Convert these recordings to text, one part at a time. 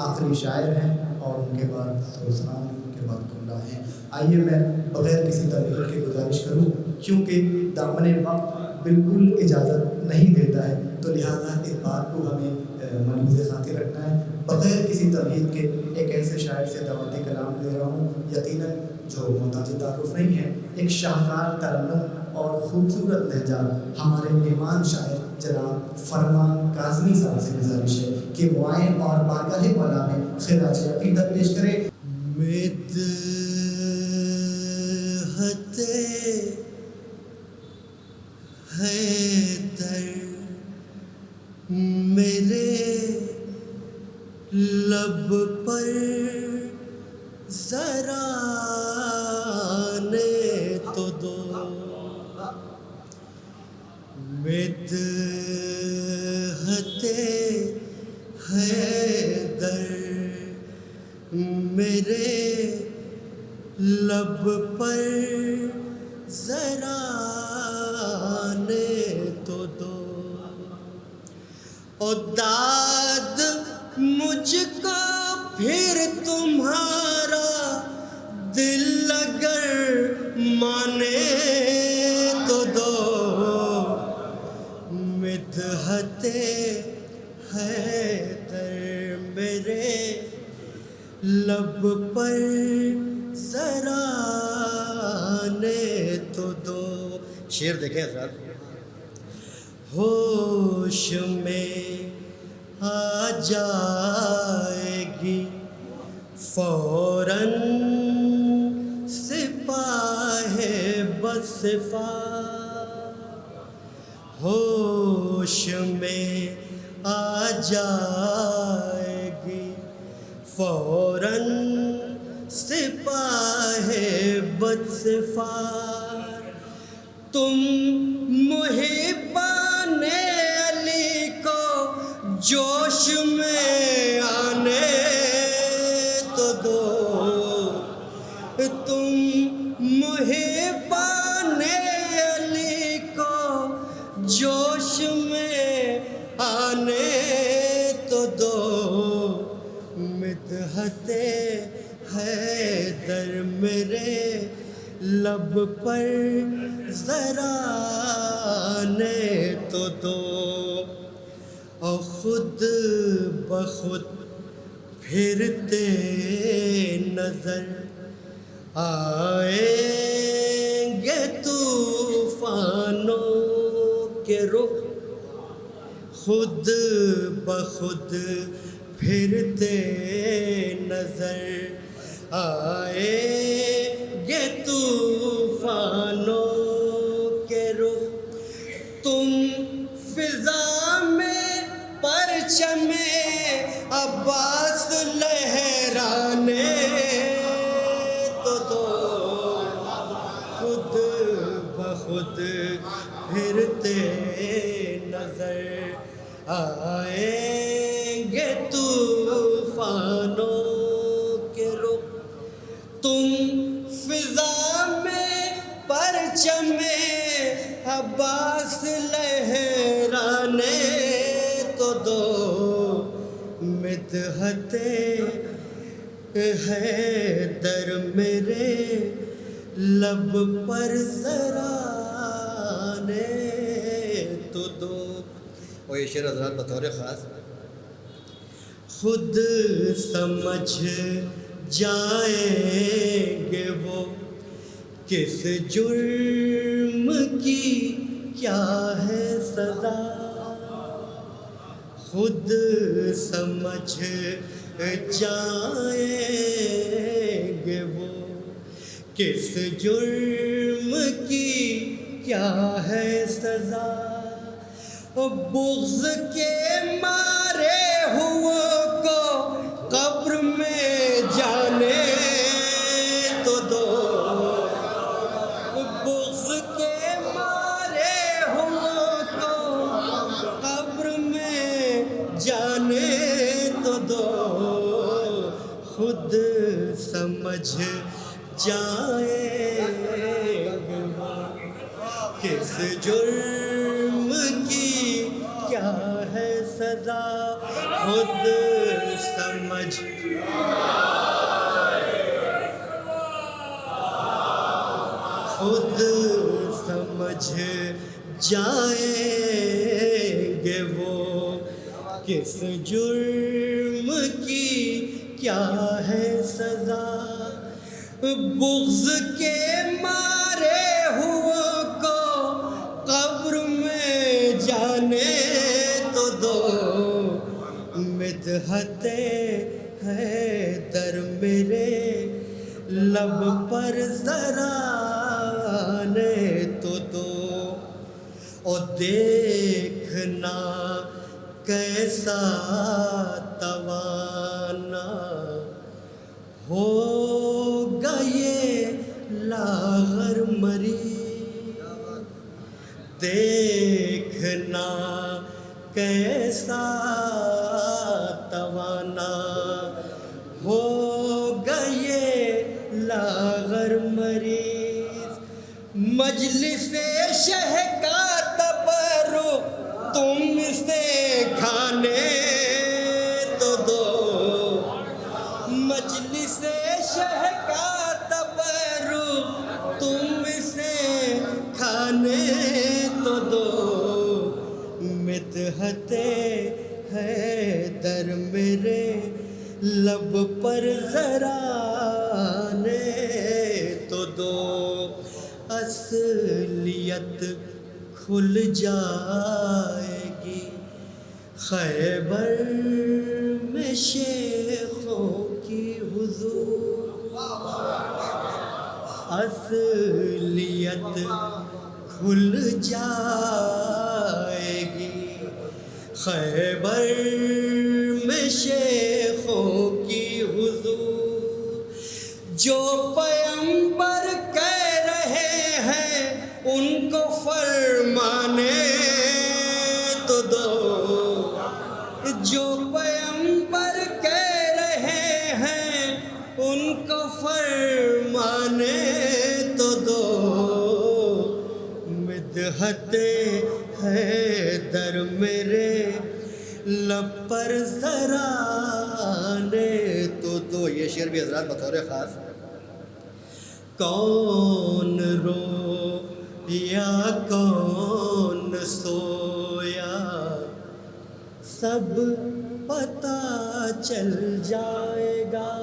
آخری شاعر ہیں اور ان کے بعد سروس خان ہیں، ان کے بعد کملا ہیں۔ آئیے میں بغیر کسی تمہید کے گزارش کروں، کیونکہ دامن وقت بالکل اجازت نہیں دیتا ہے، تو لہٰذا اس بات کو ہمیں ملحوظ خاطر رکھنا ہے۔ بغیر کسی تمہید کے ایک ایسے شاعر سے دعوت کلام لے رہا ہوں، یقیناً جو محتاج تعارف نہیں ہے، ایک شاہکار ترنم اور خوبصورت لہجہ ہمارے مہمان شاعر جناب فرمان کاظمی صاحب سے گزارش ہے کہ وہ آئیں اور بارگاہ مولا میں خراج عقیدت پیش کریں۔ مدحت حیدر میرے لب پر ذرا آنے تو دو، مدحت حیدر میرے لب پر ذرا آنے تو دو، اور داد مجھ کو پھر تمہارا دل اگر مانے تو دو، مدحت حیدر میرے لب پر ذرا آنے تو دو۔ شعر دیکھیں حضرات۔ ہوش میں آ جائے گی فوراً سپاہ بصفا، ہوش میں آ جائے گی فوراً سپاہ بصفا، تم محبان علی کو جوش میں آنے تو دو، تم محبان علی کو جوش میں آنے تو دو، مدحت حیدر میرے لب پر ذرا آنے تو دو، اور خود بخود پھرتے نظر آئیں گے طوفانوں کے رخ، خود بخود پھرتے نظر آئیں گے طوفانوں کے رخ، تم فضا میں پرچم عباس لہرانے تو دو، خود بخود پھرتے نظر آئیں گے طوفانوں کے رخ، تم فضا میں پرچم عباس لہرانے تو دو، مدحت حیدر میرے لب پر ذرا آنے تو دو۔ اور یہ شعر حضرات بطور خاص خود سمجھ جائیں گے وہ کس جرم کی کیا ہے سزا، خود سمجھ جائیں گے وہ کس جرم کی کیا ہے سزا، بغض کے مارے ہوا کو قبر میں جانے تو دو، بغض کے مارے ہوا کو قبر میں جانے تو دو، خود سمجھ جائیں گے وہ کس جرم کی کیا ہے سزا، خود سمجھ خود سمجھ جائیں گے وہ کس جرم کی کیا ہے سزا. بغض کے مارے ہوا کو قبر میں جانے تو دو. مدحت حیدر میرے لب پر ذرا آنے تو دو. اور دیکھنا کیسا توانا ہوگا یہ لاغر مریض. دیکھنا کیسا توانا ہوگا یہ لاغر مریض. مجلس شہ کا تبرک تم سے کھانے تو دو. مجلس شہ کا تبرک تم سے کھانے تو دو. مدحت حیدر میرے لب پر ذرا آنے تو دو. اصلیت کھل جائے گی خیبر میں شیخوں کی حضور. اصلیت کھل جائے گی خیبر میں شیخوں کی حضور. جو پیغمبر کہہ رہے ہیں ان کو فرمانے تو دو. جو پیغمبر کہہ رہے ہیں ان کو فرمانے تو دو. مدحت حیدر میرے لب پر ذرا آنے تو دو. یہ شعر بھی حضرات بطور خاص. کون رو یا کون سویا سب پتہ چل جائے گا.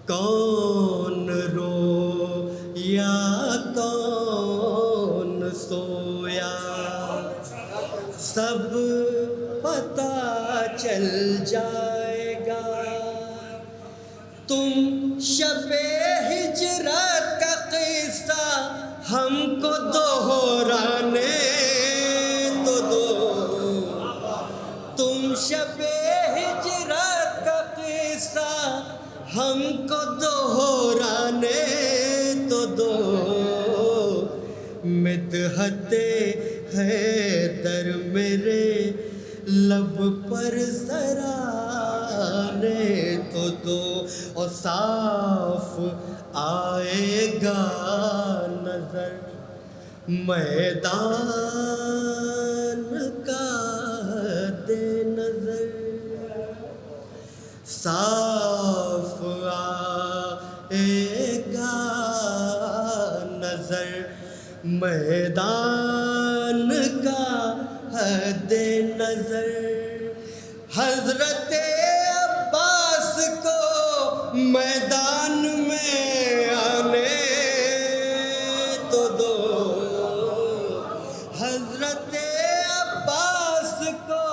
کون رو یا کون سویا سب پتہ چل جائے گا. تم شب ہجرت کا قصہ ہم کو دہرانے تو دو. تم شب ہجرت کا قصہ ہم کو دہرانے تو دو. مدحت حیدر میرے لب پر ذرا آنے تو دو. اور صاف آئے گا نظر میدان کا دے نظر. صاف آئے گا نظر میدان کا حد نظر. حضرت عباس کو میدان میں آنے تو دو. حضرت عباس کو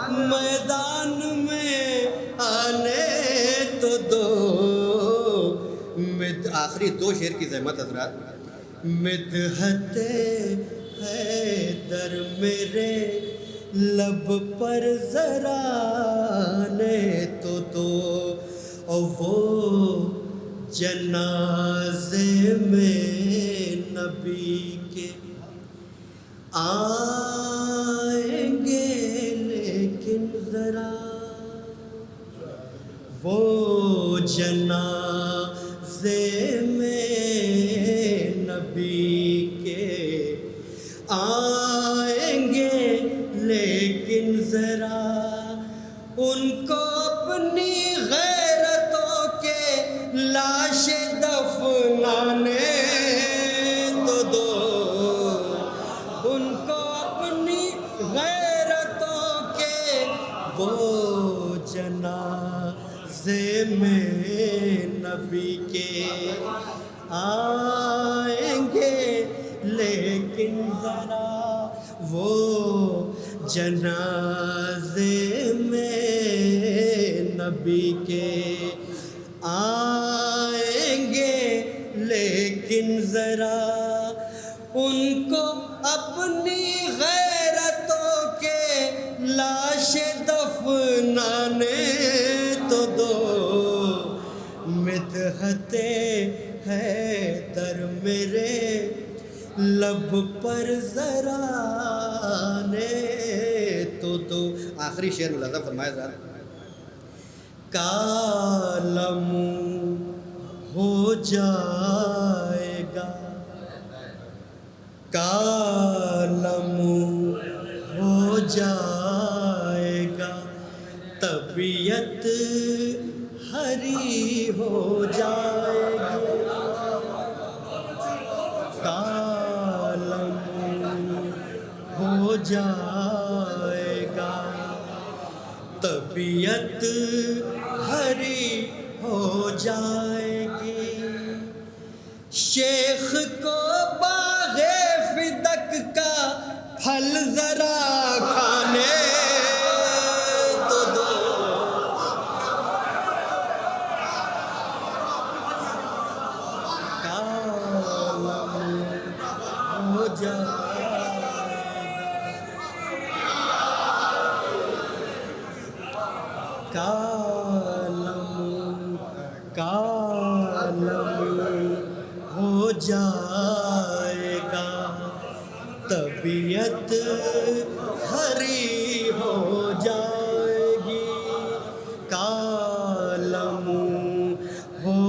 میدان میں آنے تو دو. آخری دو شعر کی زحمت حضرات. مدحت حیدر میرے لب پر ذرا آنے تو دو. اور وہ جنازے میں نبی کے آئیں گے لیکن ذرا. وہ جنازے میں نبی کے آئیں گے لیکن ذرا. ان کو اپنی غیرتوں کے لاش دفنانے تو دو، ان کو اپنی غیرتوں کے وہ جنازے میں نبی کے آئیں گے، لیکن ذرا وہ جنازے میں نبی کے آئیں گے، لیکن ذرا ان کو اپنی غیرتوں کے لاش دفنانے تو دو، مدحت حیدر میرے لب پر ذرا آنے تو دو۔ آخری شعر ملاحظہ فرمائے ذرا، کالم ہو جائے گا، کالم ہو جائے گا، طبیعت ہری ہو جائے گی، کالم ہو جائے گا، طبیعت ہری ہو جائے گی، شیخ کو باغ فدق کا پھل ذرا کھانے تو دو، کالم ہو جائے گا، کالم ہو جائے گا، طبیعت ہری ہو جائے گی، کالم ہو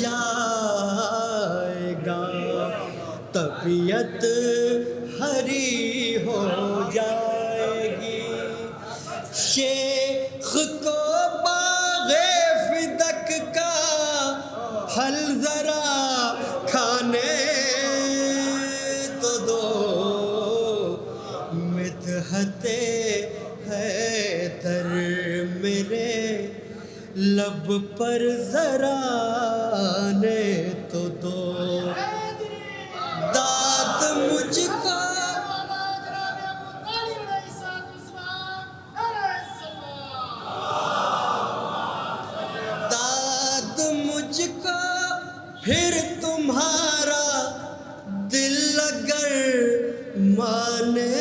جائے گا، طبیعت ہری ہو جائے گی، شیخ کو باغ فدق کا پھل ذرا کھانے تو دو، مدحت حیدر میرے لب پر ذرا آنے تو دو، داد مجھ کو داد مجھ کو پھر تمہارا دل اگر مانے